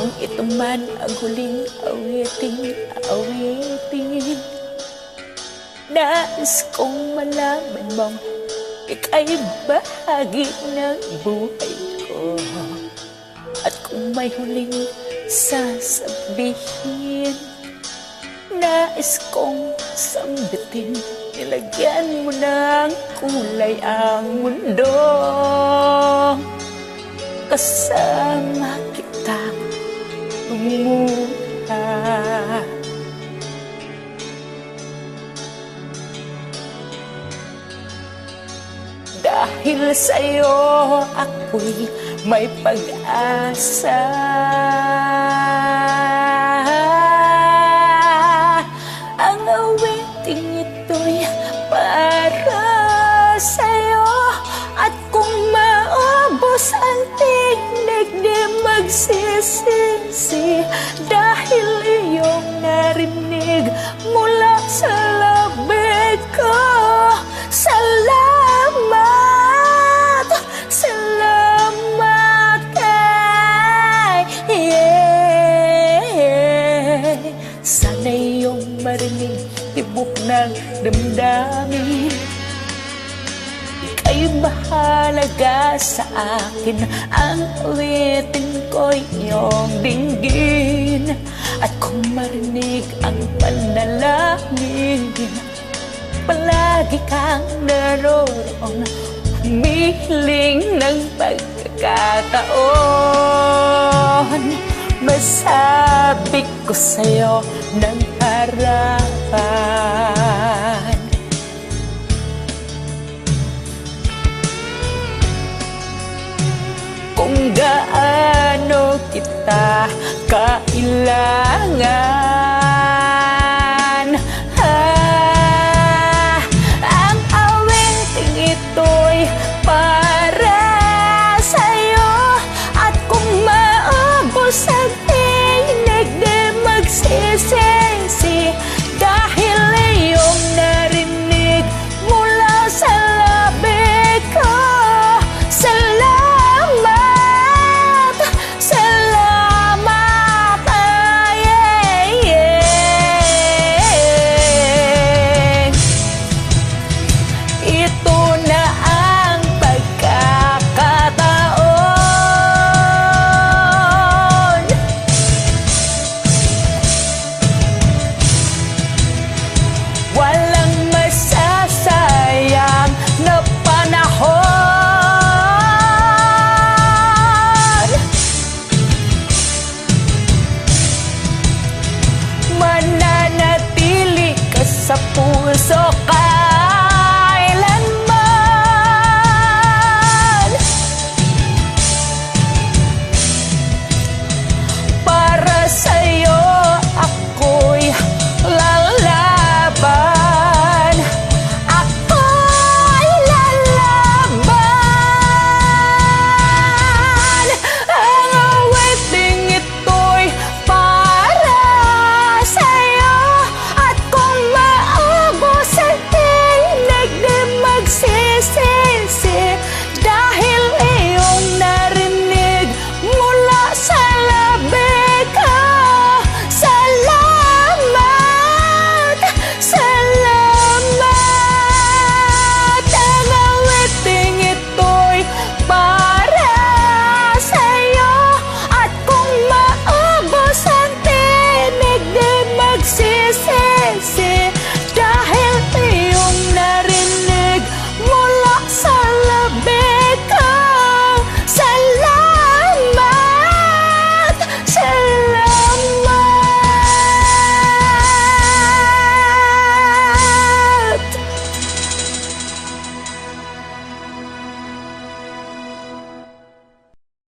Kung ito man ang huling awitin, nais kong malaman mong ika'y bahagi ng buhay ko. At kung may huling sasabihin, nais kong sambitin, nilagyan mo ng kulay ang mundo. Kasama kita muna. Dahil sa'yo ako'y may pag-asa. Ang awiting ito'y para sa'yo. At kung maubos ang tinig, di magsisisi. Dahil iyong narinig mula sa labig ko. Salamat, salamat sana iyong marinig tibok ng damdamin. Ika'y mahalaga sa akin, ang awitin ko'y iyong dinggin. At kung marinig ang panalangin, palagi kang naroon, humihiling ng pagkakataon. Masabi ko sa'yo ng harapan, kung gaano kita kailangan.